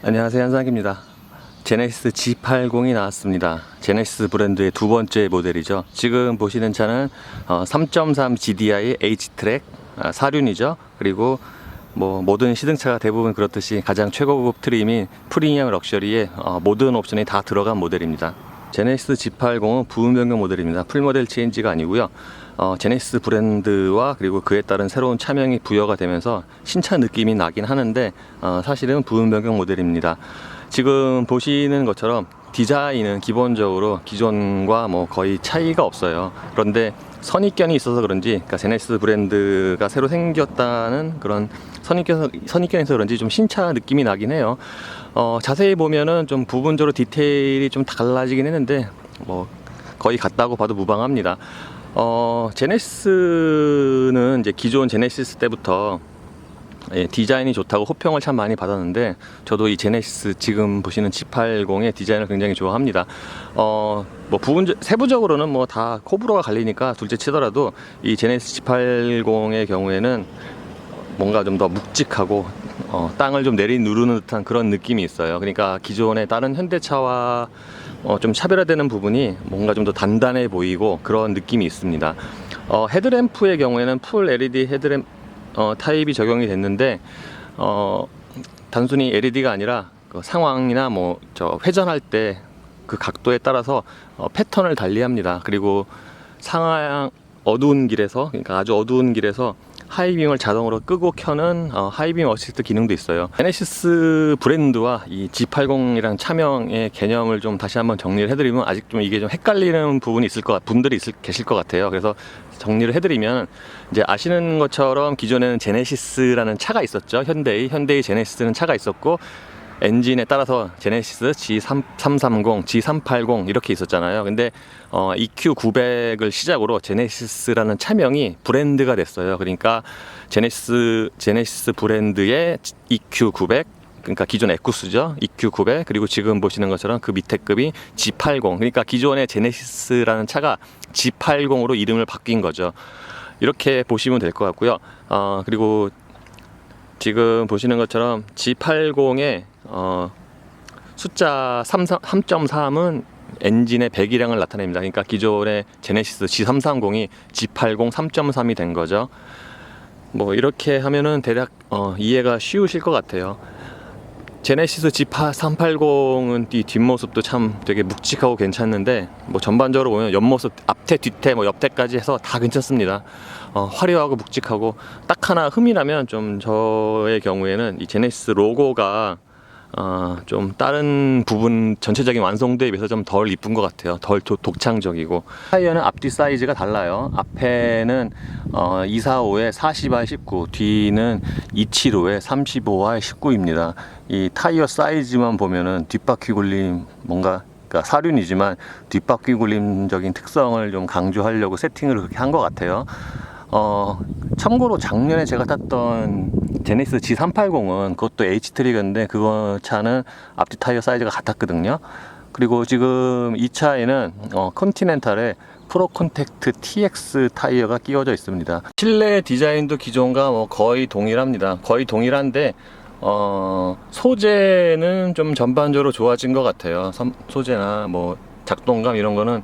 안녕하세요, 현상입니다. 제네시스 G80이 나왔습니다. 제네시스 브랜드의 두 번째 모델이죠. 지금 보시는 차는 3.3 GDI H-트랙 4륜이죠. 그리고 모든 시승차가 대부분 그렇듯이 가장 최고급 트림인 프리미엄 럭셔리에 모든 옵션이 다 들어간 모델입니다. 제네시스 G80은 부분 변경 모델입니다. 풀모델 체인지가 아니고요. 제네시스 브랜드와 그리고 그에 따른 새로운 차명이 부여가 되면서 신차 느낌이 나긴 하는데 사실은 부분 변경 모델입니다. 지금 보시는 것처럼 디자인은 기본적으로 기존과 거의 차이가 없어요. 그런데 선입견이 있어서 그런지, 그러니까 제네시스 브랜드가 새로 생겼다는 그런 선입견이 있어서 그런지 좀 신차 느낌이 나긴 해요. 자세히 보면은 좀 부분적으로 디테일이 좀 달라지긴 했는데 거의 같다고 봐도 무방합니다. 제네시스는 이제 기존 제네시스 때부터 디자인이 좋다고 호평을 참 많이 받았는데, 저도 이 제네시스 지금 보시는 G80의 디자인을 굉장히 좋아합니다. 세부적으로는 다 호불호가 갈리니까 둘째 치더라도 이 제네시스 G80의 경우에는 뭔가 좀 더 묵직하고 땅을 좀 내리누르는 듯한 그런 느낌이 있어요. 그러니까 기존의 다른 현대차와 좀 차별화되는 부분이 뭔가 좀 더 단단해 보이고 그런 느낌이 있습니다. 헤드램프의 경우에는 풀 LED 헤드램프 타입이 적용이 됐는데, 단순히 LED가 아니라 그 상황이나 회전할 때 그 각도에 따라서 패턴을 달리합니다. 그리고 상하향 어두운 길에서, 그러니까 아주 어두운 길에서 하이빔을 자동으로 끄고 켜는 하이빔 어시스트 기능도 있어요. 제네시스 브랜드와 이 G80이랑 차명의 개념을 좀 다시 한번 정리를 해드리면, 아직 좀 이게 좀 헷갈리는 부분이 계실 것 같아요. 그래서 정리를 해드리면, 이제 아시는 것처럼 기존에는 제네시스라는 차가 있었죠. 현대의 제네시스는 차가 있었고, 엔진에 따라서 제네시스 G330, G380 이렇게 있었잖아요. 근데 EQ900을 시작으로 제네시스라는 차명이 브랜드가 됐어요. 그러니까 제네시스 브랜드의 EQ900, 그러니까 기존 에쿠스죠. EQ900, 그리고 지금 보시는 것처럼 그 밑에 급이 G80. 그러니까 기존의 제네시스라는 차가 G80으로 이름을 바뀐 거죠. 이렇게 보시면 될 것 같고요. 그리고 지금 보시는 것처럼 G80의 숫자 3.3은 엔진의 배기량을 나타냅니다. 그러니까 기존의 제네시스 G330이 G80 3.3이 된 거죠. 이렇게 하면은 대략 이해가 쉬우실 것 같아요. 제네시스 G380은 이 뒷모습도 참 되게 묵직하고 괜찮는데, 전반적으로 보면 옆모습, 앞태, 뒤태, 옆태까지 해서 다 괜찮습니다. 화려하고 묵직하고, 딱 하나 흠이 나면 좀 저의 경우에는 이 제네시스 로고가 좀 다른 부분 전체적인 완성도에 비해서 좀 덜 이쁜 것 같아요. 덜 독창적이고. 타이어는 앞뒤 사이즈가 달라요. 앞에는 245에 40R 19, 뒤는 275에 35R 19입니다. 이 타이어 사이즈만 보면은 뒷바퀴 굴림 그러니까 사륜이지만 뒷바퀴 굴림적인 특성을 좀 강조하려고 세팅을 그렇게 한 것 같아요. 참고로 작년에 제가 탔던 제네시스 G380은 그것도 H-트릭인데, 그거 차는 앞뒤 타이어 사이즈가 같았거든요. 그리고 지금 이 차에는 컨티넨탈에 프로 콘택트 TX 타이어가 끼워져 있습니다. 실내 디자인도 기존과 거의 동일합니다. 거의 동일한데 소재는 좀 전반적으로 좋아진 것 같아요. 소재나 작동감 이런 거는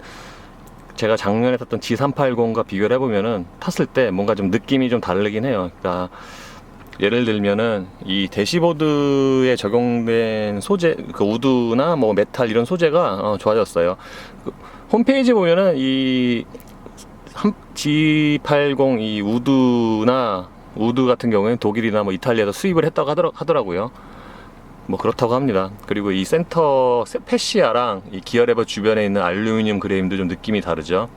제가 작년에 탔던 G380과 비교를 해보면은 탔을 때 뭔가 좀 느낌이 좀 다르긴 해요. 그러니까 예를 들면은 이 대시보드에 적용된 소재, 그 우드나 메탈 이런 소재가 좋아졌어요. 홈페이지 보면은 이 G80 이 우드 같은 경우에는 독일이나 이탈리아에서 수입을 했다고 하더라고요. 그렇다고 합니다. 그리고 이 센터 패시아랑 이 기어레버 주변에 있는 알루미늄 그레임도 좀 느낌이 다르죠.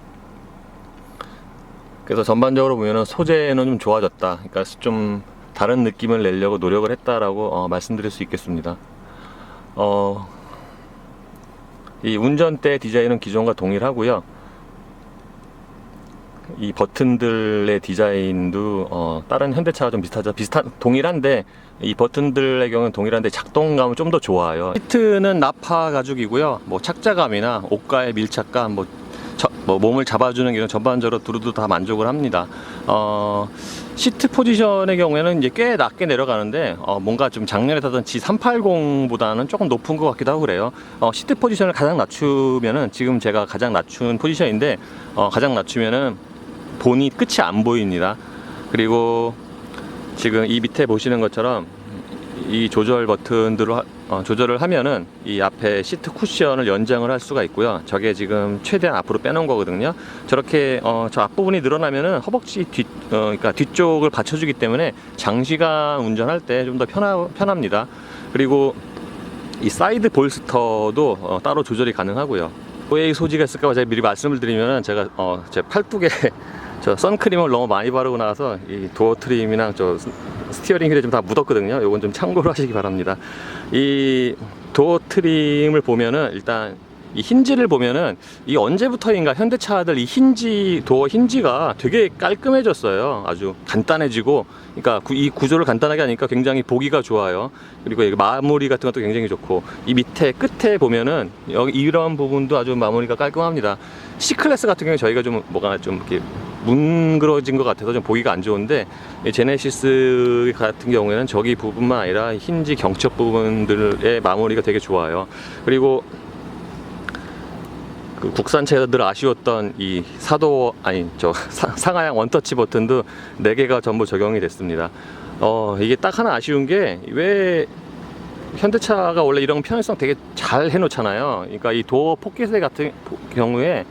그래서 전반적으로 보면은 소재는 좀 좋아졌다. 그러니까 좀 다른 느낌을 내려고 노력을 했다라고 말씀드릴 수 있겠습니다. 이 운전대 디자인은 기존과 동일하고요. 이 버튼들의 디자인도 다른 현대차와 좀 동일한데, 이 버튼들의 경우는 동일한데 작동감은 좀 더 좋아요. 시트는 나파 가죽이고요. 착자감이나 옷과의 밀착감, 뭐 몸을 잡아주는 기능 전반적으로 두루두루 다 만족을 합니다. 시트 포지션의 경우에는 이제 꽤 낮게 내려가는데 뭔가 좀 작년에 타던 G380보다는 조금 높은 것 같기도 하고 그래요. 시트 포지션을 가장 낮추면은 지금 제가 가장 낮춘 포지션인데 가장 낮추면은 본이 끝이 안 보입니다. 그리고 지금 이 밑에 보시는 것처럼 이 조절 버튼들을 조절을 하면은 이 앞에 시트 쿠션을 연장을 할 수가 있고요. 저게 지금 최대한 앞으로 빼놓은 거거든요. 저렇게 저 앞부분이 늘어나면은 허벅지 그러니까 뒤쪽을 받쳐주기 때문에 장시간 운전할 때 좀 더 편합니다. 그리고 이 사이드 볼스터도 따로 조절이 가능하고요. OA 소지가 있을까 제가 미리 말씀을 드리면은 제가 제 팔뚝에 저 선크림을 너무 많이 바르고 나서 이 도어 트림이랑 저 스티어링 휠에 좀 다 묻었거든요. 요건 좀 참고로 하시기 바랍니다. 이 도어 트림을 보면은 일단 이 힌지를 보면은 이 언제부터인가 현대차들 이 도어 힌지가 되게 깔끔해졌어요. 아주 간단해지고, 그러니까 이 구조를 간단하게 하니까 굉장히 보기가 좋아요. 그리고 마무리 같은 것도 굉장히 좋고, 이 밑에 끝에 보면은 여기 이런 부분도 아주 마무리가 깔끔합니다. C클래스 같은 경우에 저희가 좀 뭐가 좀 이렇게 뭉그러진 것 같아서 좀 보기가 안 좋은데, 제네시스 같은 경우에는 저기 부분만 아니라 힌지 경첩 부분들의 마무리가 되게 좋아요. 그리고 그 국산차에서 늘 아쉬웠던 이 상하향 원터치 버튼도 4개가 전부 적용이 됐습니다. 이게 딱 하나 아쉬운 게, 왜 현대차가 원래 이런 편의성 되게 잘 해놓잖아요. 그러니까 이 도어 포켓 같은 경우에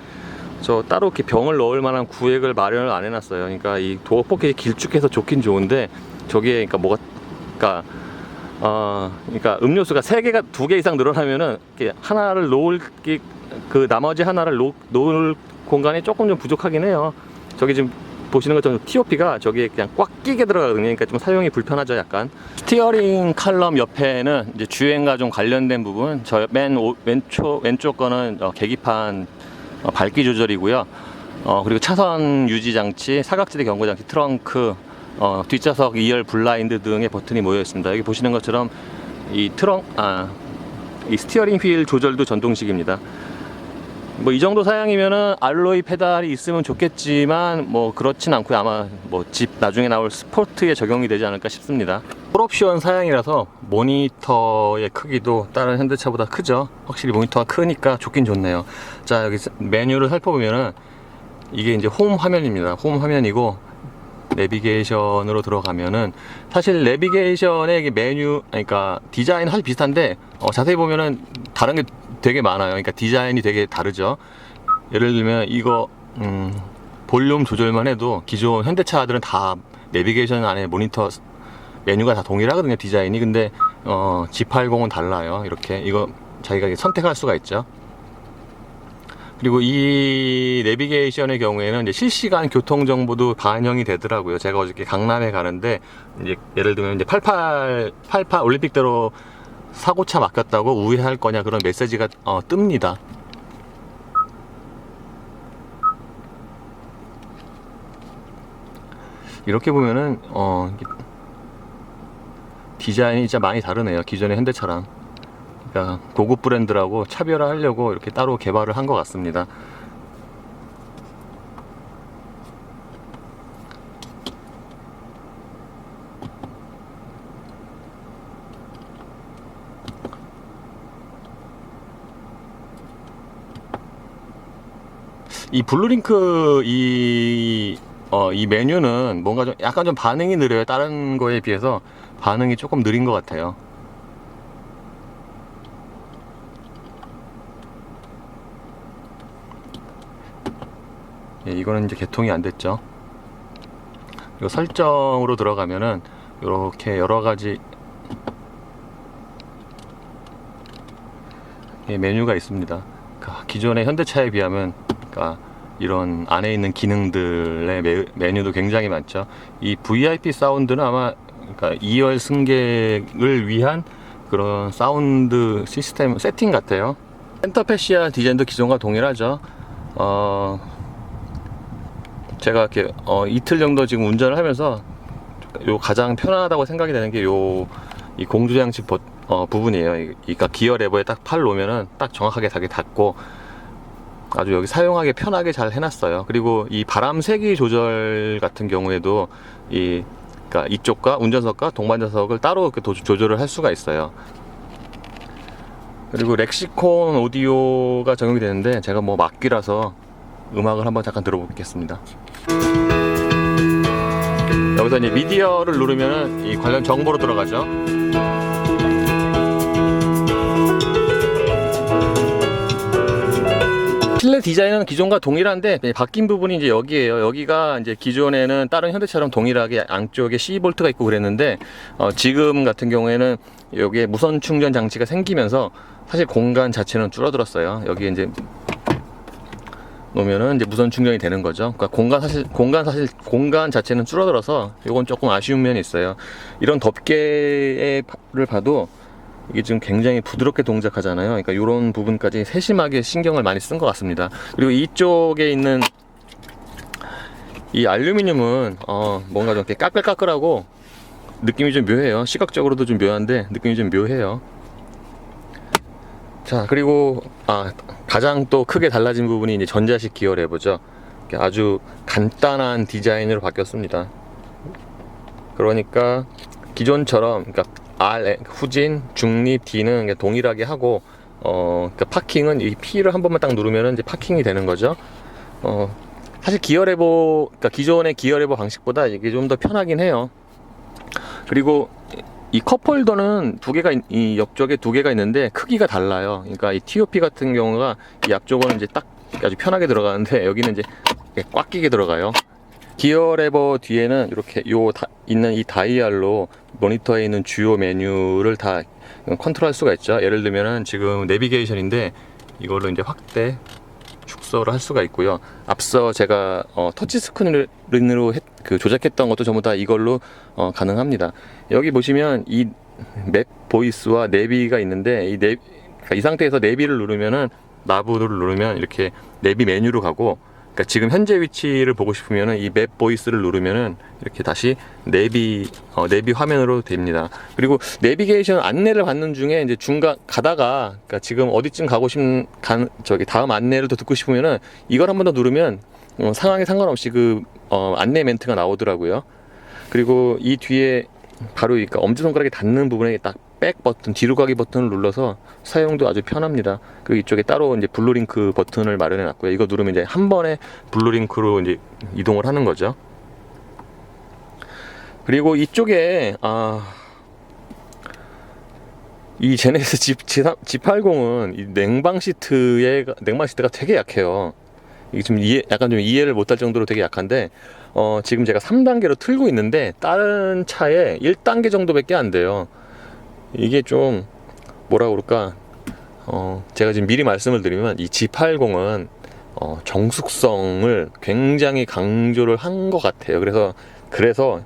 저 따로 이렇게 병을 넣을 만한 구획을 마련을 안 해놨어요. 그러니까 이 도어 포켓이 길쭉해서 좋긴 좋은데, 저기에 그러니까 그러니까 음료수가 2개 이상 늘어나면은 이렇게 하나를 놓을 나머지 하나를 놓을 공간이 조금 좀 부족하긴 해요. 저기 지금 보시는 것처럼 TOP가 저기에 그냥 꽉 끼게 들어가거든요. 그러니까 좀 사용이 불편하죠, 약간. 스티어링 칼럼 옆에는 이제 주행과 좀 관련된 부분, 저 왼쪽 거는 계기판 밝기 조절이고요. 그리고 차선 유지 장치, 사각지대 경고 장치, 트렁크, 뒷좌석 2열 블라인드 등의 버튼이 모여 있습니다. 여기 보시는 것처럼 이 스티어링 휠 조절도 전동식입니다. 뭐 이 정도 사양이면은 알로이 페달이 있으면 좋겠지만 뭐 그렇진 않고요. 아마 뭐 나중에 나올 스포트에 적용이 되지 않을까 싶습니다. 풀옵션 사양이라서 모니터의 크기도 다른 현대차보다 크죠. 확실히 모니터가 크니까 좋긴 좋네요. 자, 여기 메뉴를 살펴보면은 이게 이제 홈 화면입니다. 홈 화면이고, 내비게이션으로 들어가면은 사실 내비게이션의 메뉴, 그러니까 디자인은 사실 비슷한데 자세히 보면은 다른 게 되게 많아요. 그러니까 디자인이 되게 다르죠. 예를 들면 이거 볼륨 조절만 해도 기존 현대차들은 다 내비게이션 안에 모니터 메뉴가 다 동일하거든요, 디자인이. 근데 G80은 달라요. 이렇게 이거 자기가 선택할 수가 있죠. 그리고 이 내비게이션의 경우에는 이제 실시간 교통 정보도 반영이 되더라고요. 제가 어저께 강남에 가는데, 이제 예를 들면 이제 88 올림픽대로 사고차 막혔다고 우회할 거냐, 그런 메시지가 뜹니다. 이렇게 보면은 디자인이 진짜 많이 다르네요, 기존의 현대차랑. 그러니까 고급 브랜드라고 차별화하려고 이렇게 따로 개발을 한 것 같습니다. 이 블루링크 이 메뉴는 뭔가 좀 약간 좀 반응이 느려요. 다른 거에 비해서 반응이 조금 느린 것 같아요. 예, 이거는 이제 개통이 안 됐죠. 그리고 설정으로 들어가면은 이렇게 여러 가지 메뉴가 있습니다. 그러니까 기존의 현대차에 비하면, 그러니까 이런 안에 있는 기능들의 메뉴도 굉장히 많죠. 이 VIP 사운드는 아마 그러니까 2열 승객을 위한 그런 사운드 시스템 세팅 같아요. 센터 패시아 디자인도 기존과 동일하죠. 제가 이렇게 이틀 정도 지금 운전을 하면서 가장 편안하다고 생각이 되는 게 이 공조장치 부분이에요. 그러니까 기어 레버에 딱 팔 놓으면은 딱 정확하게 닿고, 아주 여기 사용하기 편하게 잘 해놨어요. 그리고 이 바람 세기 조절 같은 경우에도 그러니까 이쪽과 운전석과 동반자석을 따로 조절을 할 수가 있어요. 그리고 렉시콘 오디오가 적용이 되는데 제가 뭐 막귀라서 음악을 한번 잠깐 들어보겠습니다. 여기서 이제 미디어를 누르면 이 관련 정보로 들어가죠. 실내 디자인은 기존과 동일한데 바뀐 부분이 이제 여기에요. 여기가 이제 기존에는 다른 현대처럼 동일하게 양쪽에 C-볼트가 있고 그랬는데 지금 같은 경우에는 여기에 무선 충전 장치가 생기면서 사실 공간 자체는 줄어들었어요. 여기 이제 놓으면은 이제 무선 충전이 되는 거죠. 그러니까 공간 자체는 줄어들어서 이건 조금 아쉬운 면이 있어요. 이런 덮개를 봐도 이게 지금 굉장히 부드럽게 동작하잖아요. 그러니까 이런 부분까지 세심하게 신경을 많이 쓴 것 같습니다. 그리고 이쪽에 있는 이 알루미늄은 뭔가 좀 이렇게 까끌까끌하고 느낌이 좀 묘해요. 시각적으로도 좀 묘한데 느낌이 좀 묘해요. 자, 그리고 가장 또 크게 달라진 부분이 이제 전자식 기어 레버죠. 아주 간단한 디자인으로 바뀌었습니다. 그러니까 기존처럼 그러니까 R, 후진, 중립, D는 동일하게 하고 그러니까 파킹은 이 P를 한 번만 딱 누르면 이제 파킹이 되는 거죠. 사실 기어 레버, 그러니까 기존의 기어 레버 방식보다 이게 좀 더 편하긴 해요. 그리고 이 컵홀더는 이 옆쪽에 두 개가 있는데 크기가 달라요. 그러니까 이 TOP 같은 경우가 이 앞쪽은 이제 딱 아주 편하게 들어가는데 여기는 이제 꽉 끼게 들어가요. 기어 레버 뒤에는 이렇게 있는 이 다이얼로 모니터에 있는 주요 메뉴를 다 컨트롤할 수가 있죠. 예를 들면은 지금 내비게이션인데 이걸로 이제 확대, 축소를 할 수가 있고요. 앞서 제가 터치 스크린으로 조작했던 것도 전부 다 이걸로 가능합니다. 여기 보시면 이 맵 보이스와 내비가 있는데 그러니까 이 상태에서 내비를 누르면은 나부를 누르면 이렇게 내비 메뉴로 가고, 그러니까 지금 현재 위치를 보고 싶으면은 이 맵 보이스를 누르면은 이렇게 다시 내비 화면으로 됩니다. 그리고 내비게이션 안내를 받는 중에 이제 중간 가다가, 그러니까 지금 어디쯤 가고 다음 안내를 더 듣고 싶으면은 이걸 한 번 더 누르면 상황에 상관없이 안내 멘트가 나오더라고요. 그리고 이 뒤에 바로 그러니까 엄지손가락이 닿는 부분에 딱 백 버튼, 뒤로 가기 버튼을 눌러서 사용도 아주 편합니다. 그리고 이쪽에 따로 이제 블루링크 버튼을 마련해 놨고요. 이거 누르면 이제 한 번에 블루링크로 이제 이동을 하는 거죠. 그리고 이쪽에 이 제네시스 G80은 이 냉방 시트가 되게 약해요. 이게 좀 약간 좀 이해를 못할 정도로 되게 약한데 지금 제가 3단계로 틀고 있는데 다른 차에 1단계 정도밖에 안 돼요. 이게 좀 뭐라 그럴까, 제가 지금 미리 말씀을 드리면 이 G80은 정숙성을 굉장히 강조를 한 것 같아요. 그래서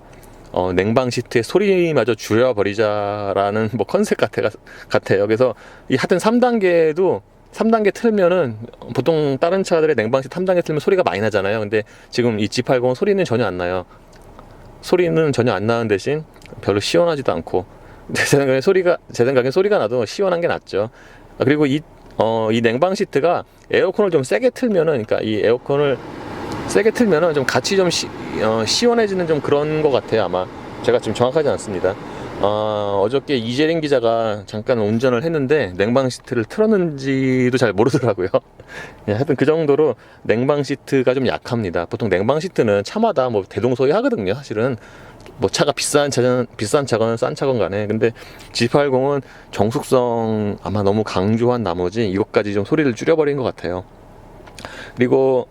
냉방 시트의 소리마저 줄여버리자라는 뭐 컨셉 같아요. 그래서 하여튼 3단계 틀면은 보통 다른 차들의 냉방 시트 3단계 틀면 소리가 많이 나잖아요. 근데 지금 이 G80은 소리는 전혀 안 나요. 소리는 전혀 안 나는 대신 별로 시원하지도 않고, 제 생각엔 소리가 나도 시원한 게 낫죠. 그리고 이 냉방 시트가 에어컨을 좀 세게 틀면은, 그러니까 이 에어컨을 세게 틀면은 좀 같이 좀 시원해지는 좀 그런 것 같아요. 아마 제가 지금 정확하지 않습니다. 어저께 이재린 기자가 잠깐 운전을 했는데 냉방 시트를 틀었는지도 잘 모르더라고요. 하여튼 그 정도로 냉방 시트가 좀 약합니다. 보통 냉방 시트는 차마다 뭐 대동소이 하거든요. 사실은 뭐 차가 비싼 차건 싼 차건 간에. 근데 G80은 정숙성 아마 너무 강조한 나머지 이것까지 좀 소리를 줄여버린 것 같아요. 그리고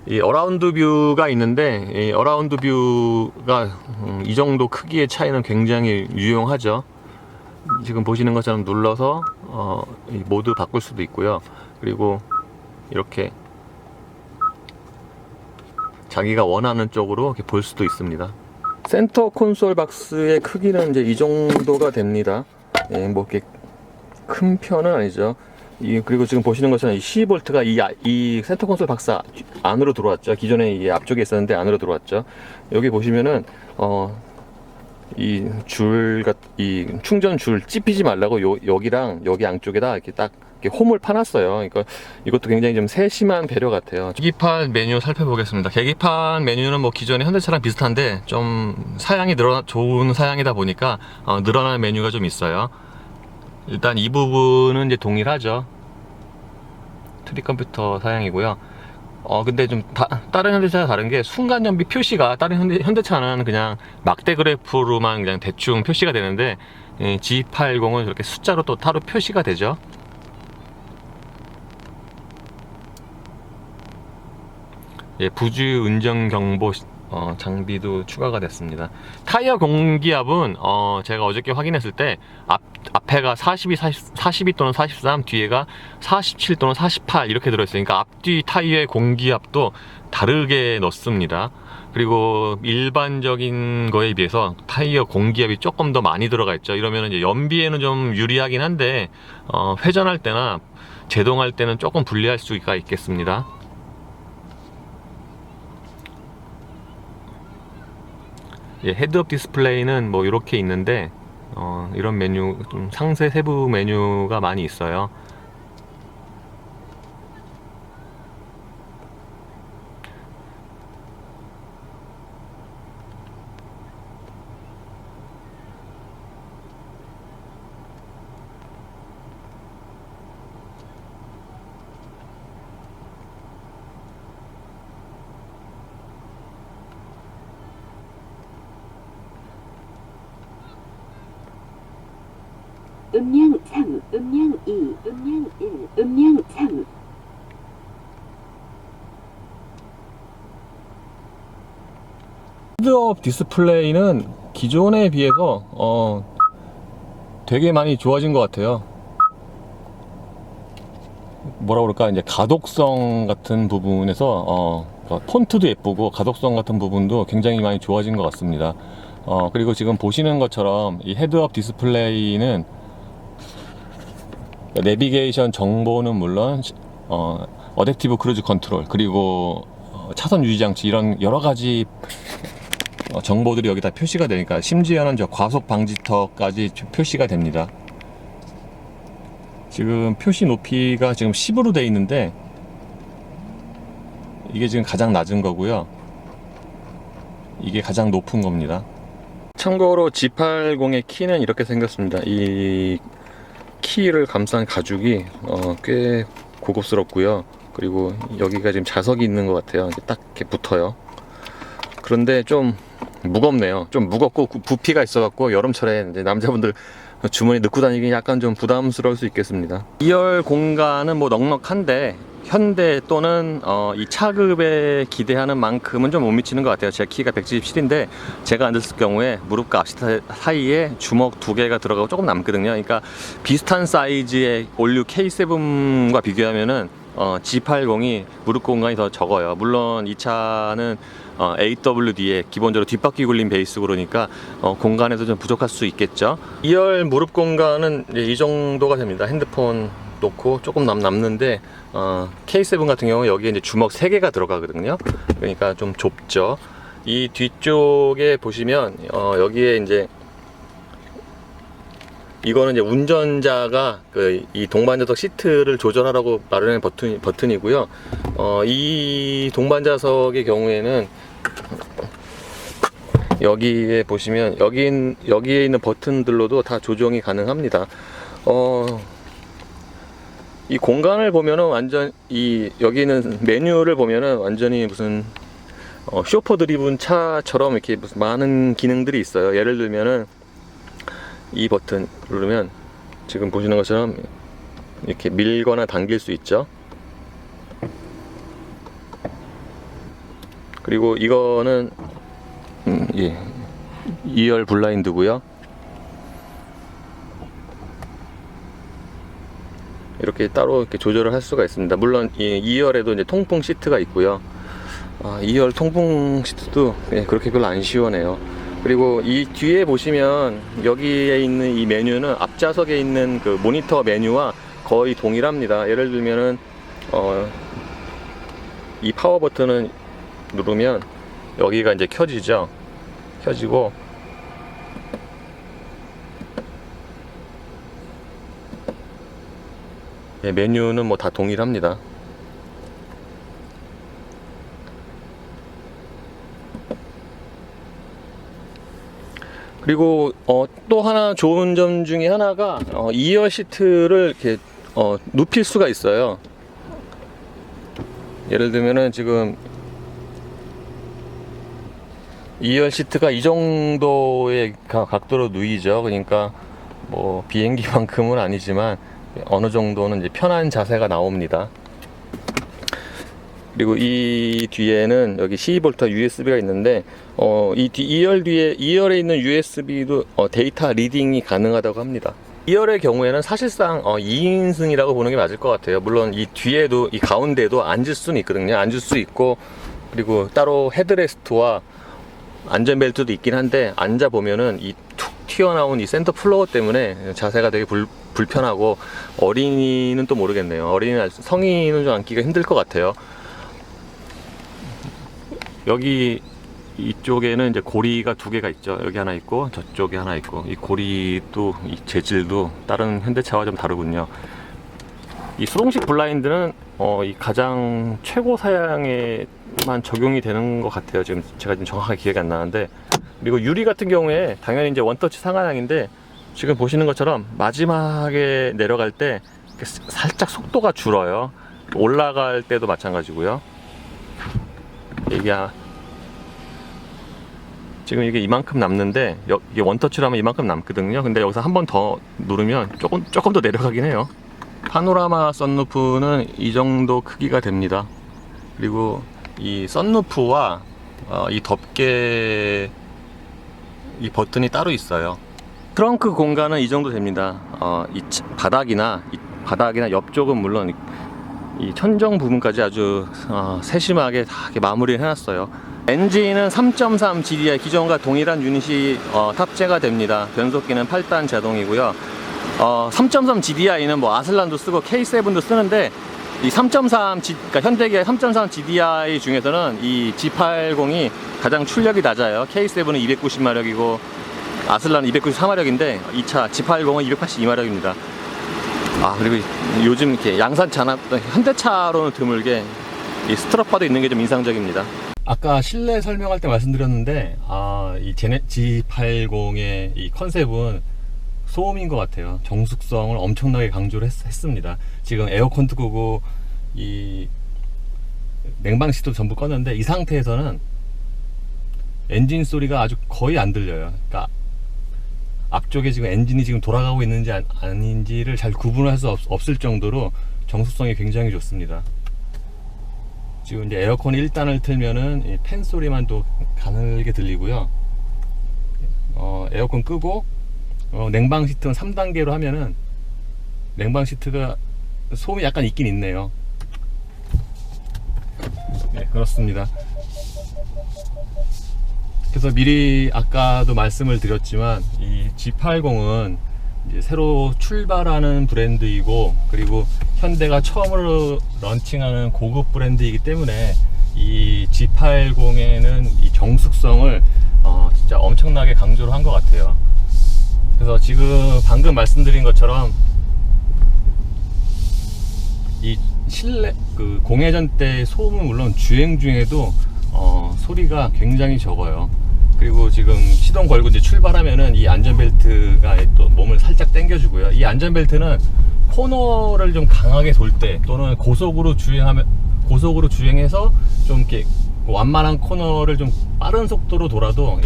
이 어라운드 뷰가 있는데, 이 어라운드 뷰가 이 정도 크기의 차이는 굉장히 유용하죠. 지금 보시는 것처럼 눌러서 이 모드 바꿀 수도 있고요. 그리고 이렇게 자기가 원하는 쪽으로 이렇게 볼 수도 있습니다. 센터 콘솔 박스의 크기는 이제 이 정도가 됩니다. 뭐 이렇게 큰 편은 아니죠. 그리고 지금 보시는 것처럼 이 C-볼트가 이 센터 콘솔 박스 안으로 들어왔죠. 기존에 이 앞쪽에 있었는데 안으로 들어왔죠. 여기 보시면은 이 충전 줄 찝히지 말라고 여기랑 여기 양쪽에다 이렇게 딱 이렇게 홈을 파놨어요. 그러니까 이것도 굉장히 좀 세심한 배려 같아요. 계기판 메뉴 살펴보겠습니다. 계기판 메뉴는 뭐 기존의 현대차랑 비슷한데 좀 사양이 좋은 사양이다 보니까 늘어나는 메뉴가 좀 있어요. 일단 이 부분은 이제 동일하죠. 3D 컴퓨터 사양이고요. 근데 좀 다른 현대차와 다른 게 순간 연비 표시가 다른 현대차는 그냥 막대 그래프로만 그냥 대충 표시가 되는데 G80은 이렇게 숫자로 또 따로 표시가 되죠. 예, 부주 운전 경보 장비도 추가가 됐습니다. 타이어 공기압은 제가 어저께 확인했을 때 앞에가 42 또는 43, 뒤에가 47 또는 48 이렇게 들어있어요. 그러니까 앞뒤 타이어의 공기압도 다르게 넣습니다. 그리고 일반적인 거에 비해서 타이어 공기압이 조금 더 많이 들어가 있죠. 이러면 이제 연비에는 좀 유리하긴 한데 회전할 때나 제동할 때는 조금 불리할 수가 있겠습니다. 예, 헤드업 디스플레이는 뭐 이렇게 있는데 이런 메뉴 좀 상세 세부 메뉴가 많이 있어요. 음량 3, 음량 2, 음량 1, 음량 3. 헤드업 디스플레이는 기존에 비해서 되게 많이 좋아진 것 같아요. 뭐라 그럴까, 이제 가독성 같은 부분에서 폰트도 예쁘고 가독성 같은 부분도 굉장히 많이 좋아진 것 같습니다. 그리고 지금 보시는 것처럼 이 헤드업 디스플레이는 내비게이션 정보는 물론 어댑티브 크루즈 컨트롤, 그리고 차선 유지 장치, 이런 여러 가지 정보들이 여기다 표시가 되니까, 심지어는 저 과속 방지턱까지 표시가 됩니다. 지금 표시 높이가 지금 10으로 돼 있는데 이게 지금 가장 낮은 거고요. 이게 가장 높은 겁니다. 참고로 G80의 키는 이렇게 생겼습니다. 이 키를 감싼 가죽이 꽤 고급스럽고요. 그리고 여기가 지금 자석이 있는 것 같아요. 딱 이렇게 붙어요. 그런데 좀 무겁네요. 좀 무겁고 부피가 있어갖고 여름철에 이제 남자분들 주머니 넣고 다니기 약간 좀 부담스러울 수 있겠습니다. 2열 공간은 뭐 넉넉한데 현대 또는 이 차급에 기대하는 만큼은 좀 못 미치는 것 같아요. 제 키가 177인데 제가 앉았을 경우에 무릎과 앞시 사이에 주먹 2개가 들어가고 조금 남거든요. 그러니까 비슷한 사이즈의 올류 K7과 비교하면은 G80이 무릎 공간이 더 적어요. 물론 이 차는 AWD에 기본적으로 뒷바퀴 굴림 베이스, 그러니까 공간에서 좀 부족할 수 있겠죠. 2열 무릎 공간은 이 정도가 됩니다. 핸드폰 놓고 조금 남는데 K7 같은 경우 여기에 이제 주먹 3개가 들어가거든요. 그러니까 좀 좁죠. 이 뒤쪽에 보시면 여기에 이제 이거는 이제 운전자가 이 동반자석 시트를 조절하라고 마련한 버튼이고요. 이 동반자석의 경우에는 여기에 보시면 여기에 있는 버튼들로도 다 조정이 가능합니다. 이 공간을 보면은 완전 여기 있는 메뉴를 보면은 완전히 무슨 쇼퍼 드리븐 차처럼 이렇게 무슨 많은 기능들이 있어요. 예를 들면은 이 버튼 누르면 지금 보시는 것처럼 이렇게 밀거나 당길 수 있죠. 그리고 이거는 2열 블라인드고요. 이렇게 따로 이렇게 조절을 할 수가 있습니다. 물론 이 2열에도 이제 통풍 시트가 있고요. 2열 통풍 시트도 그렇게 별로 안 시원해요. 그리고 이 뒤에 보시면 여기에 있는 이 메뉴는 앞좌석에 있는 그 모니터 메뉴와 거의 동일합니다. 예를 들면은 이 파워 버튼을 누르면 여기가 이제 켜지죠. 켜지고 예, 메뉴는 뭐 다 동일합니다. 그리고 또 하나 좋은 점 중에 하나가 2열 시트를 이렇게 눕힐 수가 있어요. 예를 들면은 지금 2열 시트가 이 정도의 각도로 누이죠. 그러니까 뭐 비행기만큼은 아니지만 어느 정도는 이제 편한 자세가 나옵니다. 그리고 이 뒤에는 여기 12V USB가 있는데 이 2열 뒤에 2열에 있는 USB도 데이터 리딩이 가능하다고 합니다. 2열의 경우에는 사실상 2인승이라고 보는 게 맞을 것 같아요. 물론 이 뒤에도 이 가운데도 앉을 수는 있거든요. 앉을 수 있고 그리고 따로 헤드레스트와 안전벨트도 있긴 한데 앉아 보면은 이 툭 튀어나온 이 센터 플로어 때문에 자세가 되게 불편하고 어린이는 또 모르겠네요. 어린이는 성인은 좀 앉기가 힘들 것 같아요. 여기 이쪽에는 이제 고리가 두 개가 있죠. 여기 하나 있고 저쪽에 하나 있고 이 고리도 이 재질도 다른 현대차와 좀 다르군요. 이 수동식 블라인드는 이 가장 최고 사양에만 적용이 되는 것 같아요. 지금 제가 지금 정확하게 기억이 안 나는데 그리고 유리 같은 경우에 당연히 이제 원터치 상하향인데 지금 보시는 것처럼 마지막에 내려갈 때 살짝 속도가 줄어요. 올라갈 때도 마찬가지고요. 지금 이게 이만큼 남는데 이게 원터치로 하면 이만큼 남거든요. 근데 여기서 한 번 더 누르면 조금 더 내려가긴 해요. 파노라마 썬루프는 이 정도 크기가 됩니다. 그리고 이 썬루프와 이 덮개 이 버튼이 따로 있어요. 트렁크 공간은 이 정도 됩니다. 이 바닥이나 옆쪽은 물론 이 천정 부분까지 아주 세심하게 다 이렇게 마무리를 해놨어요. 엔진은 3.3 GDI 기존과 동일한 유닛이 탑재가 됩니다. 변속기는 8단 자동이고요. 3.3 GDI는 뭐 아슬란도 쓰고 K7도 쓰는데 이 3.3 그러니까 현대기아 3.3 GDI 중에서는 이 G80이 가장 출력이 낮아요. K7은 290마력이고 아슬란은 294마력인데 이 차 G80은 282마력입니다. 그리고 요즘 이렇게 양산 잔압 현대차로는 드물게 이 스트럿바도 있는 게 좀 인상적입니다. 아까 실내 설명할 때 말씀드렸는데 이 G80의 이 컨셉은 소음인 것 같아요. 정숙성을 엄청나게 강조를 했습니다. 지금 에어컨도 끄고 이 냉방 시트도 전부 껐는데 이 상태에서는 엔진 소리가 아주 거의 안 들려요. 그러니까 앞쪽에 지금 엔진이 지금 돌아가고 있는지 아닌지를 잘 구분할 수 없을 정도로 정숙성이 굉장히 좋습니다. 지금 이제 에어컨 1단을 틀면은 팬 소리만 또 가늘게 들리고요. 에어컨 끄고 냉방 시트는 3단계로 하면은 냉방 시트가 소음이 약간 있긴 있네요. 네, 그렇습니다. 그래서 미리 아까도 말씀을 드렸지만 이 G80은 이제 새로 출발하는 브랜드이고 그리고 현대가 처음으로 런칭하는 고급 브랜드이기 때문에 이 G80에는 이 정숙성을 진짜 엄청나게 강조를 한 것 같아요. 그래서 지금 방금 말씀드린 것처럼 이 실내 그 공회전 때 소음은 물론 주행 중에도 소리가 굉장히 적어요. 그리고 지금 시동 걸고 이제 출발하면은 이 안전벨트가 또 몸을 살짝 당겨주고요. 이 안전벨트는 코너를 좀 강하게 돌 때 또는 고속으로 주행해서 좀 이렇게 완만한 코너를 좀 빠른 속도로 돌아도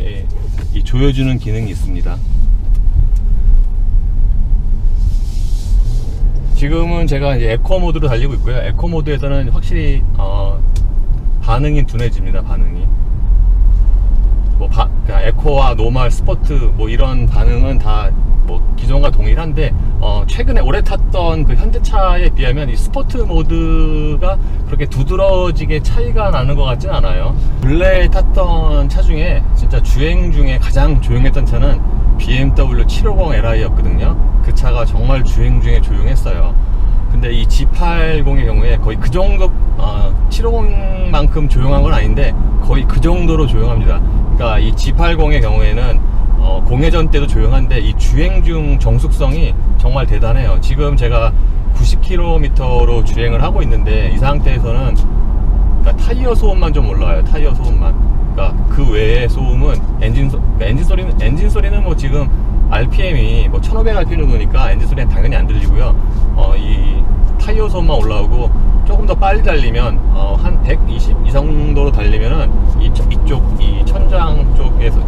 이 조여주는 기능이 있습니다. 지금은 제가 이제 에코 모드로 달리고 있고요. 에코 모드에서는 확실히 반응이 둔해집니다. 반응이 그냥 에코와 노멀, 스포트 뭐 이런 반응은 다 뭐 기존과 동일한데 최근에 오래 탔던 그 현대차에 비하면 이 스포트 모드가 그렇게 두드러지게 차이가 나는 것 같진 않아요. 근래에 탔던 차 중에 진짜 주행 중에 가장 조용했던 차는 BMW 750Li 였거든요. 그 차가 정말 주행 중에 조용했어요. 근데 이 G80의 경우에 거의 그 정도 750만큼 조용한 건 아닌데 거의 그 정도로 조용합니다. 그러니까 이 G80의 경우에는 공회전 때도 조용한데 이 주행 중 정숙성이 정말 대단해요. 지금 제가 90km로 주행을 하고 있는데 이 상태에서는 그러니까 타이어 소음만 좀 올라와요. 타이어 소음만. 그러니까 그 외의 소음은 엔진 소리는 뭐 지금 RPM이 뭐 1500 RPM 정도니까 엔진 소리는 당연히 안 들리고요. 이 타이어 소음만 올라오고 조금 더 빨리 달리면 한 120 이 정도로 달리면은 이쪽 이 천장 쪽에서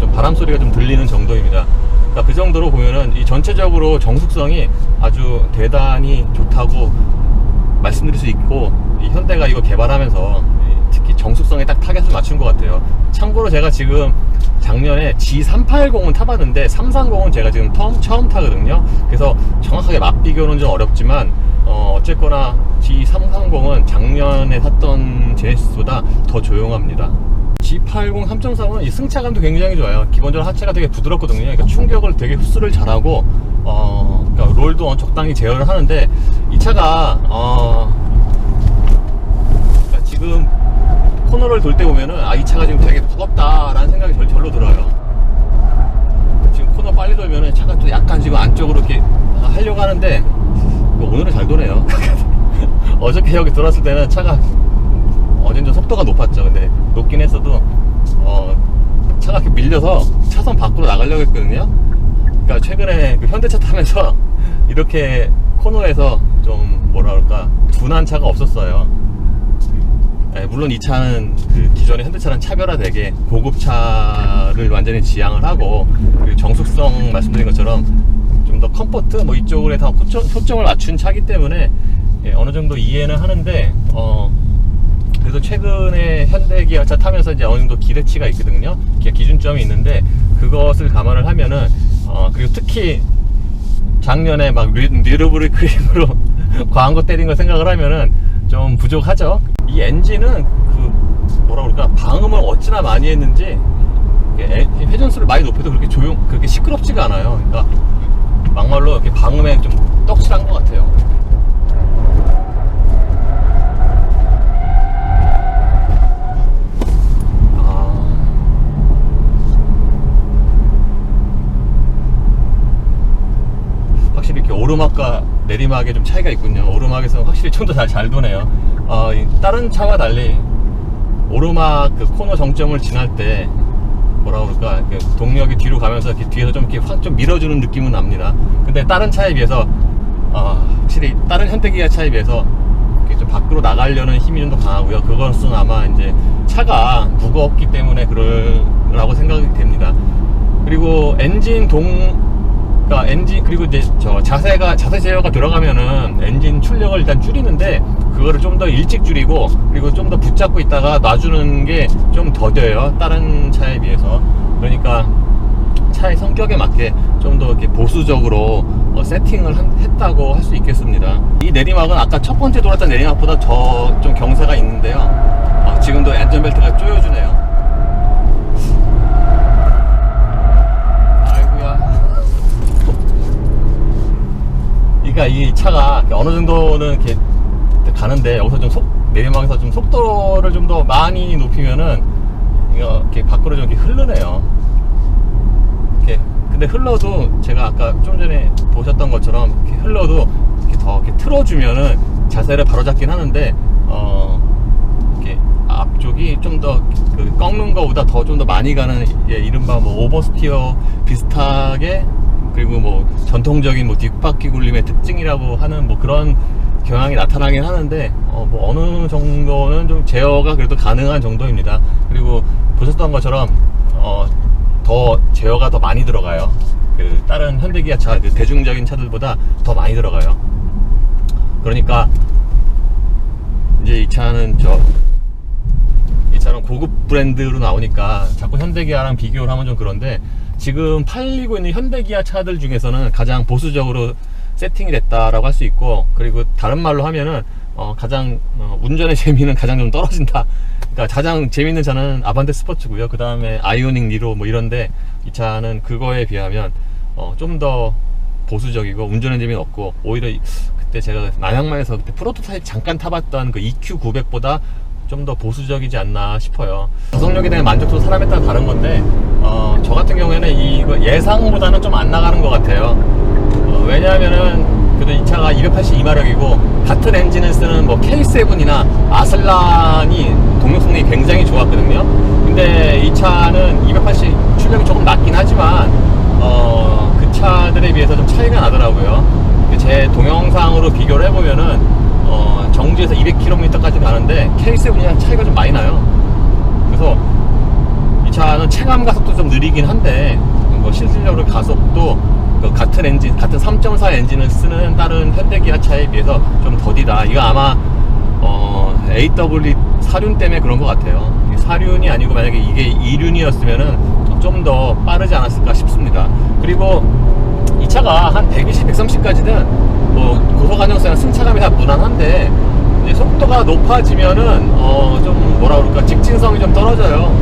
좀 바람 소리가 좀 들리는 정도입니다. 그러니까 그 정도로 보면은 이 전체적으로 정숙성이 아주 대단히 좋다고 말씀드릴 수 있고, 이 현대가 이거 개발하면서 특히 정숙성에 딱 타겟을 맞춘 것 같아요. 참고로 제가 지금 작년에 G380은 타봤는데 330은 제가 지금 처음 타거든요. 그래서 정확하게 맛 비교는 좀 어렵지만 어쨌거나 G330은 작년에 탔던 제네시스보다 더 조용합니다. G80 3.3은 이 승차감도 굉장히 좋아요. 기본적으로 하체가 되게 부드럽거든요. 그러니까 충격을 되게 흡수를 잘하고 그러니까 롤도 적당히 제어를 하는데, 이 차가 그러니까 지금 코너를 돌 때 보면은 이 차가 지금 되게 무겁다라는 생각이 절로 들어요. 지금 코너 빨리 돌면은 차가 또 약간 지금 안쪽으로 이렇게 하려고 하는데 오늘은 잘 도네요. 어저께 여기 들어왔을 때는 차가 어젠 좀 속도가 높았죠. 근데 높긴 했어도 차가 이렇게 밀려서 차선 밖으로 나가려고 했거든요. 그러니까 최근에 그 현대차 타면서 이렇게 코너에서 좀 뭐라 그럴까 둔한 차가 없었어요. 물론 이 차는 그 기존의 현대차랑 차별화되게 고급차를 완전히 지향을 하고, 그리고 정숙성 말씀드린 것처럼 좀 더 컴포트 뭐 이쪽에 다 초점을 맞춘 차기 때문에 어느 정도 이해는 하는데, 그래도 최근에 현대 기아차 타면서 이제 어느 정도 기대치가 있거든요. 기준점이 있는데 그것을 감안을 하면은 그리고 특히 작년에 막 뉴르브리 크림으로 광고 때린 걸 생각을 하면은 좀 부족하죠. 이 엔진은 그 뭐라 그럴까 방음을 어찌나 많이 했는지 회전수를 많이 높여도 그렇게 시끄럽지가 않아요. 그러니까 막말로 이렇게 방음에 좀 떡칠한 것 같아요. 확실히 이렇게 오르막과 내리막에 좀 차이가 있군요. 오르막에서는 확실히 좀 더 잘 도네요. 다른 차와 달리 오르막 그 코너 정점을 지날 때 뭐라 그럴까 동력이 뒤로 가면서 이렇게 뒤에서 좀 이렇게 확 좀 밀어주는 느낌은 납니다. 근데 다른 차에 비해서 확실히 다른 현대기아 차에 비해서 이렇게 좀 밖으로 나가려는 힘이 좀 더 강하고요. 그것은 아마 이제 차가 무겁기 때문에 그러라고 생각이 됩니다. 그리고 그러니까 엔진, 그리고 이제 자세 제어가 들어가면은 엔진 출력을 일단 줄이는데 그거를 좀 더 일찍 줄이고, 그리고 좀 더 붙잡고 있다가 놔주는 게 좀 더뎌요. 다른 차에 비해서. 그러니까 차의 성격에 맞게 좀 더 이렇게 보수적으로 세팅을 했다고 할 수 있겠습니다. 이 내리막은 아까 첫 번째 돌았던 내리막보다 더 좀 경사가 있는데요. 지금도 안전벨트가 조여주네요. 그러니까 이 차가 어느 정도는 이렇게 가는데 여기서 좀 내리막에서 좀 속도를 좀 더 많이 높이면은 이렇게 밖으로 좀 이렇게 흐르네요. 근데 흘러도 제가 아까 좀 전에 보셨던 것처럼 이렇게 흘러도 이렇게 틀어주면은 자세를 바로잡긴 하는데 이렇게 앞쪽이 좀 더 꺾는 것보다 좀 더 많이 가는 이른바 뭐 오버스티어 비슷하게, 그리고 뭐 전통적인 뭐 뒷바퀴 굴림의 특징이라고 하는 뭐 그런 경향이 나타나긴 하는데 뭐 어느 정도는 좀 제어가 그래도 가능한 정도입니다. 그리고 보셨던 것처럼 더 제어가 더 많이 들어가요. 그 다른 현대기아 차, 그 대중적인 차들보다 더 많이 들어가요. 그러니까 이제 이 차는 고급 브랜드로 나오니까 자꾸 현대기아랑 비교를 하면 좀 그런데, 지금 팔리고 있는 현대기아 차들 중에서는 가장 보수적으로 세팅이 됐다라고 할 수 있고, 그리고 다른 말로 하면은 가장 운전의 재미는 가장 좀 떨어진다. 그러니까 가장 재밌는 차는 아반떼 스포츠고요. 그 다음에 아이오닉 니로 뭐 이런데, 이 차는 그거에 비하면 좀 더 보수적이고 운전의 재미는 없고, 오히려 그때 제가 남양만에서 그때 프로토타입 잠깐 타봤던 그 EQ900보다 좀 더 보수적이지 않나 싶어요. 가속력에 대한 만족도 사람에 따라 다른 건데 저 같은 경우에는 이거 예상보다는 좀 안 나가는 것 같아요. 왜냐하면은 차가 282마력이고 같은 엔진을 쓰는 뭐 K7이나 아슬란이 동력 성능이 굉장히 좋았거든요. 근데 이 차는 280 출력이 조금 낮긴 하지만 그 차들에 비해서 좀 차이가 나더라고요. 제 동영상으로 비교를 해보면은 정지에서 200km까지 가는데 K7이랑 차이가 좀 많이 나요. 그래서 이 차는 체감 가속도 좀 느리긴 한데 뭐 실질적으로 가속도 같은 엔진, 같은 3.4 엔진을 쓰는 다른 현대기아차에 비해서 좀 더디다. 이거 아마 AW 사륜 때문에 그런 것 같아요. 사륜이 아니고 만약에 이게 2륜이었으면은 좀 더 빠르지 않았을까 싶습니다. 그리고 이 차가 한 120, 130까지는 뭐 고속 안정성이나 승차감이 다 무난한데 이제 속도가 높아지면은 좀 뭐라 그럴까 직진성이 좀 떨어져요.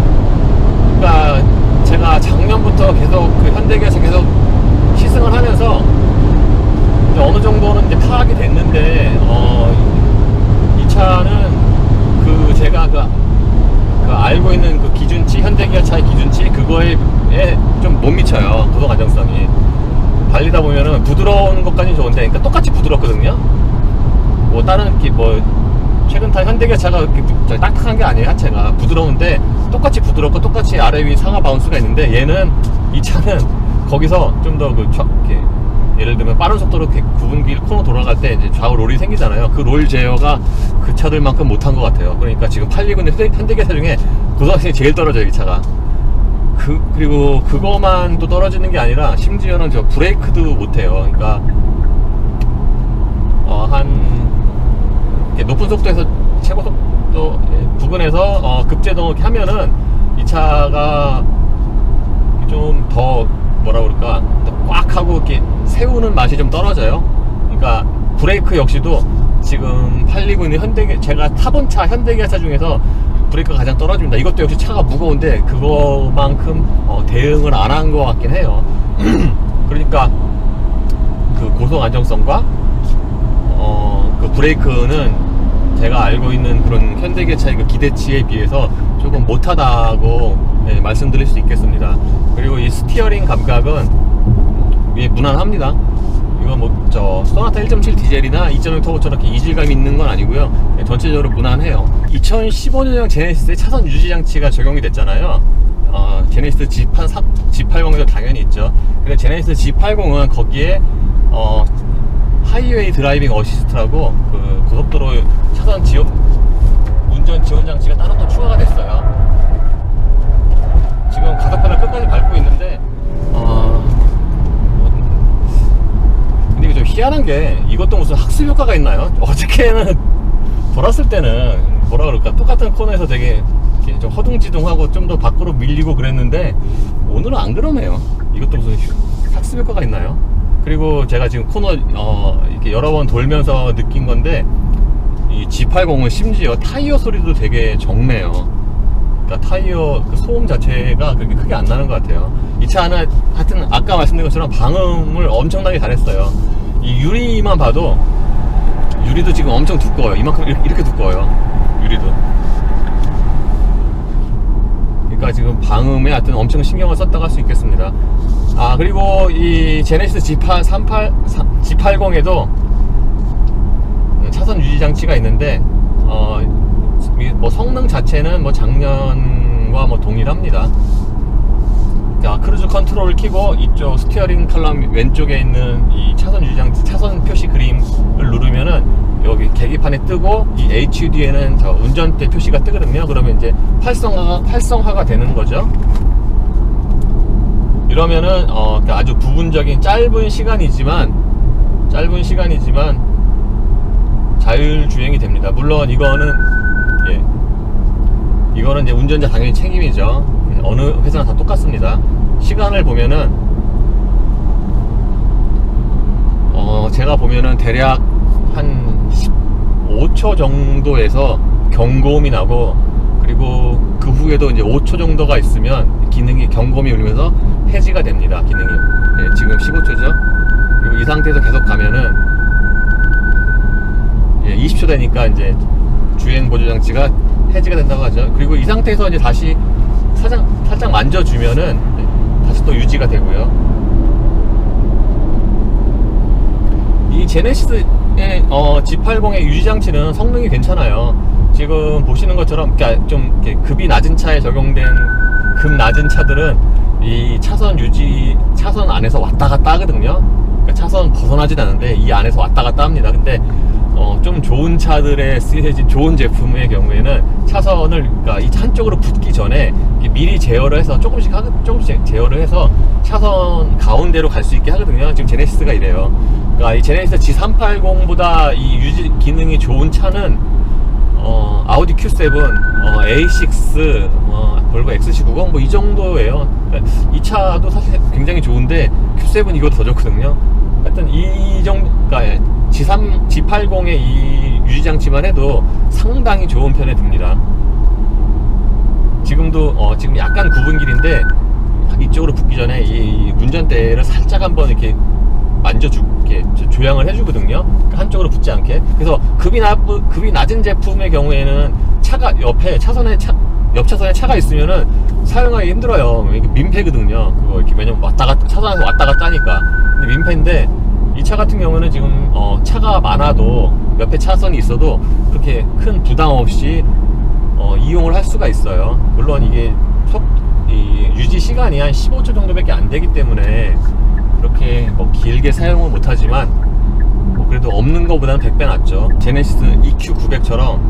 그러니까 제가 작년부터 계속 그 현대기아차 계속 시승을 하면서 이제 어느 정도는 이제 파악이 됐는데 이 차는 그 제가 그 알고 있는 그 기준치, 현대기아차의 기준치 그거에 좀 못 미쳐요. 고속 안정성이 달리다 보면은 부드러운 것까지는 좋은데, 그러니까 똑같이 부드럽거든요. 뭐 다른 뭐 최근 탄 현대기아차가 이렇게 딱딱한 게 아니에요. 하체가 부드러운데 똑같이 부드럽고 똑같이 아래 위 상하 바운스가 있는데 얘는 이 차는 거기서 좀 더 그 이렇게 예를 들면 빠른 속도로 이렇게 구분길 코너 돌아갈 때 이제 좌우 롤이 생기잖아요. 그 롤 제어가 그 차들만큼 못한 것 같아요. 그러니까 지금 팔리고 있는 현대기아차 중에 고속성이 제일 떨어져요, 이 차가. 그리고 그거만 또 떨어지는 게 아니라 심지어는 저 브레이크도 못해요. 그러니까 한 높은 속도에서 최고 속도 부근에서 급제동 이렇게 하면은 이 차가 좀 더 뭐라 그럴까 꽉 하고 이렇게 세우는 맛이 좀 떨어져요. 그러니까 브레이크 역시도 지금 팔리고 있는 제가 타본 차 현대기아차 중에서 브레이크가 가장 떨어집니다. 이것도 역시 차가 무거운데 그거만큼 대응을 안 한 것 같긴 해요. 그러니까 그 고속 안정성과 그 브레이크는 제가 알고 있는 그런 현대기아차의 그 기대치에 비해서 조금 못하다고 말씀드릴 수 있겠습니다. 그리고 이 스티어링 감각은 무난합니다. 이거 뭐 저 소나타 1.7 디젤이나 2.0 터보처럼 이렇게 이질감이 있는 건 아니고요. 전체적으로 무난해요. 2015년형 제네시스의 차선 유지 장치가 적용이 됐잖아요. 제네시스 G80에도 당연히 있죠. 근데 제네시스 G80은 거기에 하이웨이 드라이빙 어시스트라고 그 고속도로 차선 운전 지원 장치가 따로 또 추가가 됐어요. 지금 가속ped을 끝까지 밟고 있는데 근데 이게 좀 희한한 게 이것도 무슨 학습 효과가 있나요? 어저께는 돌았을 때는 뭐라 그럴까 똑같은 코너에서 되게 이렇게 좀 허둥지둥하고 좀 더 밖으로 밀리고 그랬는데 오늘은 안 그러네요. 이것도 무슨 학습 효과가 있나요? 그리고 제가 지금 코너 이렇게 여러 번 돌면서 느낀 건데 이 G80은 심지어 타이어 소리도 되게 적네요. 그러니까 타이어 그 소음 자체가 그렇게 크게 안 나는 것 같아요. 이 차는 하여튼 아까 말씀드린 것처럼 방음을 엄청나게 잘했어요. 이 유리만 봐도 유리도 지금 엄청 두꺼워요. 이만큼 이렇게 두꺼워요. 유리도. 그러니까 지금 방음에 하여튼 엄청 신경을 썼다고 할 수 있겠습니다. 그리고 이 제네시스 G80에도 차선 유지 장치가 있는데 뭐 성능 자체는 뭐 작년과 뭐 동일합니다. 자, 크루즈 컨트롤을 켜고 이쪽 스티어링 칼럼 왼쪽에 있는 이 차선 유지 장치, 차선 표시 그림을 누르면은 여기 계기판에 뜨고 이 HUD에는 저 운전대 표시가 뜨거든요. 그러면 이제 활성화가 되는 거죠. 이러면은 아주 부분적인 짧은 시간이지만 자율주행이 됩니다. 물론 이거는 이제 운전자 당연히 책임이죠. 어느 회사나 다 똑같습니다. 시간을 보면은 제가 보면은 대략 한 15초 정도에서 경고음이 나고, 그리고 그 후에도 이제 5초 정도가 있으면 기능이 경고음이 울리면서 해지가 됩니다. 기능이. 지금 15초죠. 그리고 이 상태에서 계속 가면은 20초 되니까 이제 주행 보조 장치가 해지가 된다고 하죠. 그리고 이 상태에서 이제 다시 살짝 만져주면은 다시 또 유지가 되고요. 이 제네시스의 G80의 유지장치는 성능이 괜찮아요. 지금 보시는 것처럼 그러니까 좀 이렇게 급이 낮은 차에 적용된 급 낮은 차들은 이 차선 유지, 차선 안에서 왔다 갔다 하거든요. 그러니까 차선 벗어나진 않는데 이 안에서 왔다 갔다 합니다. 근데 좀 좋은 차들에 쓰여진 좋은 제품의 경우에는 차선을, 그러니까 이 한쪽으로 붙기 전에 미리 제어를 해서 조금씩 제어를 해서 차선 가운데로 갈 수 있게 하거든요. 지금 제네시스가 이래요. 그러니까 이 제네시스 G380보다 이 유지 기능이 좋은 차는 아우디 Q7, A6, 볼보 XC90 뭐 이 정도예요. 그러니까 이 차도 사실 굉장히 좋은데 Q7 이거 더 좋거든요. 하여튼 이 정도, 그러니까 G80의 이 유지장치만 해도 상당히 좋은 편에 듭니다. 지금도 지금 약간 굽은 길인데 이쪽으로 붙기 전에 이 운전대를 살짝 한번 이렇게 이렇게 조향을 해주거든요. 한쪽으로 붙지 않게. 그래서 급이 낮은 제품의 경우에는 차가 옆 차선에 차가 있으면은 사용하기 힘들어요. 이게 민폐거든요. 그거 이렇게, 왜냐면 차선에서 왔다 갔다 하니까. 근데 민폐인데 이 차 같은 경우는 지금 차가 많아도 옆에 차선이 있어도 그렇게 큰 부담 없이 이용을 할 수가 있어요. 물론 이게 이 유지 시간이 한 15초 정도밖에 안 되기 때문에 그렇게 뭐 길게 사용은 못하지만 뭐 그래도 없는 것보다는 100배 낫죠. 제네시스 EQ900처럼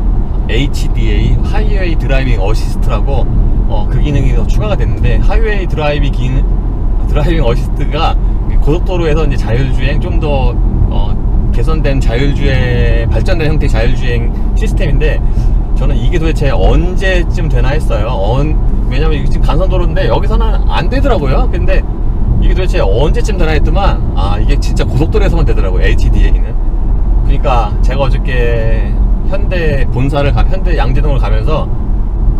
HDA 하이웨이 드라이빙 어시스트라고 그 기능이 더 추가가 됐는데, 하이웨이 드라이빙 어시스트가 고속도로에서 이제 자율주행, 좀 더 개선된 자율주행, 발전된 형태의 자율주행 시스템인데, 저는 이게 도대체 언제쯤 되나 했어요. 왜냐면 지금 간선도로인데 여기서는 안 되더라고요. 근데 이게 도대체 언제쯤 되나 했더만, 이게 진짜 고속도로에서만 되더라고요, HDA는. 그러니까 제가 어저께 현대 양재동을 가면서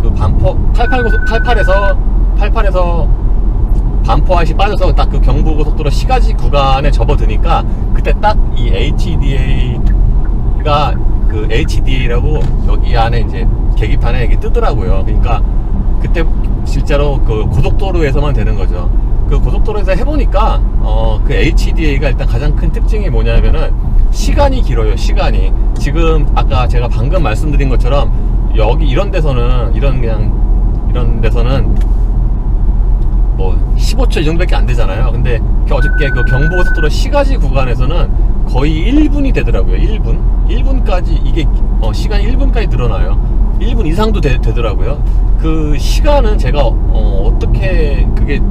그 반포 88에서 반포 아이시 빠져서 딱 그 경부고속도로 시가지 구간에 접어드니까 그때 딱 이 HDA가 그 HDA라고 여기 안에 이제 계기판에 이게 뜨더라고요. 그러니까 그때 실제로 그 고속도로에서만 되는 거죠. 그 고속도로에서 해보니까 그 HDA가 일단 가장 큰 특징이 뭐냐면은 시간이 길어요. 시간이 지금 아까 제가 방금 말씀드린 것처럼 여기 이런 데서는 뭐 15초 이 정도밖에 안 되잖아요. 근데 어저께 그 경부고속도로 시가지 구간에서는 거의 1분이 되더라고요. 1분까지 이게 시간이 1분까지 늘어나요. 1분 이상도 되더라고요. 그 시간은 제가 어떻게 그게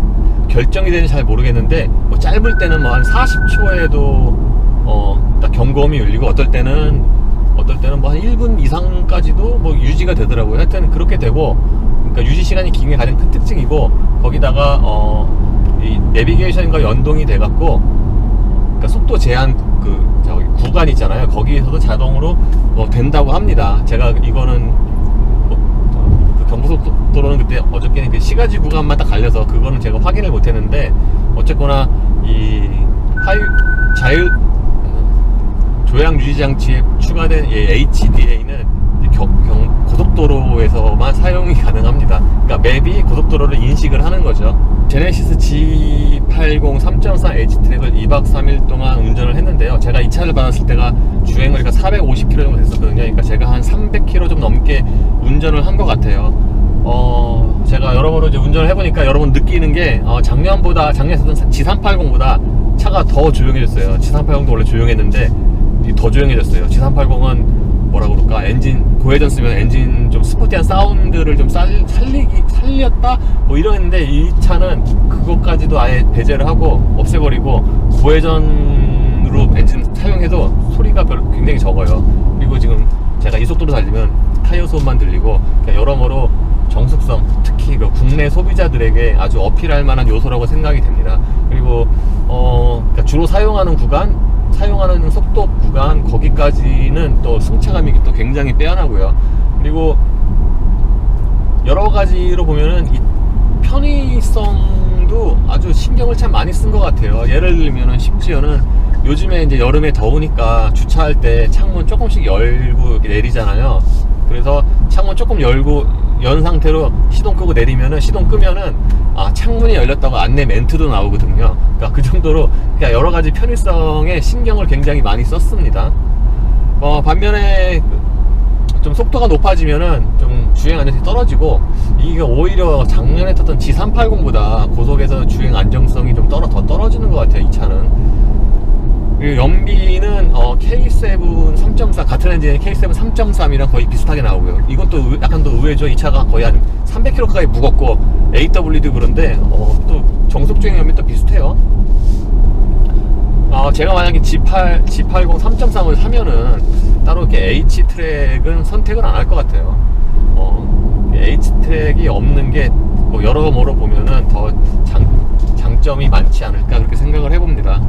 결정이 되는지 잘 모르겠는데, 뭐 짧을 때는 뭐 한 40초에도 딱 경고음이 울리고, 어떨 때는 뭐 한 1분 이상까지도 뭐 유지가 되더라고요. 하여튼 그렇게 되고, 그러니까 유지 시간이 긴 게 가장 큰 특징이고, 거기다가 이 내비게이션과 연동이 돼갖고, 그러니까 속도 제한 구간 있잖아요. 거기에서도 자동으로 된다고 합니다. 제가 이거는 그 경부고속도로는 그때 어저께는 그 시가지 구간만 딱 갈려서 그거는 제가 확인을 못했는데, 어쨌거나 이 조향 유지 장치에 추가된 HDA는 고속도로에서만 사용이 가능합니다. 그러니까 맵이 고속도로를 인식을 하는 거죠. 제네시스 G80 3.4 H트랙을 2박 3일 동안 운전을 했는데요. 제가 이 차를 받았을 때가 주행거리가 450km 정도 됐었거든요. 그러니까 제가 한 300km 좀 넘게 운전을 한 것 같아요. 제가 여러모로 이제 운전을 해보니까 여러분 느끼는 게 작년에 쓰던 G380보다 차가 더 조용해졌어요. G380도 원래 조용했는데 더 조용해졌어요. G380은 뭐라 그럴까, 고회전 쓰면 엔진 좀 스포티한 사운드를 좀 살렸다 뭐 이러는데, 이 차는 그것까지도 아예 배제를 하고 없애버리고 고회전으로 엔진 사용해도 소리가 굉장히 적어요. 그리고 지금 제가 이 속도로 달리면 타이어 소음만 들리고, 여러모로 정숙성, 특히 그 국내 소비자들에게 아주 어필할 만한 요소라고 생각이 됩니다. 그리고 그러니까 주로 사용하는 속도 구간, 거기까지는 또 승차감이 또 굉장히 빼어나고요. 그리고 여러 가지로 보면은 이 편의성도 아주 신경을 참 많이 쓴 것 같아요. 예를 들면은 심지어는 요즘에 이제 여름에 더우니까 주차할 때 창문 조금씩 열고 이렇게 내리잖아요. 그래서 창문 조금 연 상태로 시동 끄고 내리면은, 시동 끄면은 창문이 열렸다고 안내 멘트도 나오거든요. 그러니까 그 정도로 그냥 여러 가지 편의성에 신경을 굉장히 많이 썼습니다. 반면에 좀 속도가 높아지면은 좀 주행 안정성이 떨어지고, 이게 오히려 작년에 탔던 G380보다 고속에서 주행 안정성이 좀 더 떨어지는 것 같아요, 이 차는. 그리고 연비는 K7 3.4, 같은 엔진의 K7 3.3이랑 거의 비슷하게 나오고요. 이건 또 약간 더 의외죠. 이 차가 거의 한 300km 가까이 무겁고 AW도 그런데 또 정속 주행 연비 또 비슷해요. 제가 만약에 G80 3.3을 사면은 따로 이렇게 H-트랙은 선택을 안 할 것 같아요. H-트랙이 없는 게 뭐 여러모로 보면은 더 장점이 많지 않을까 그렇게 생각을 해봅니다.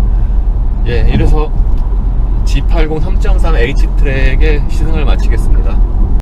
예, 이래서 G80 3.3 H-트랙의 시승을 마치겠습니다.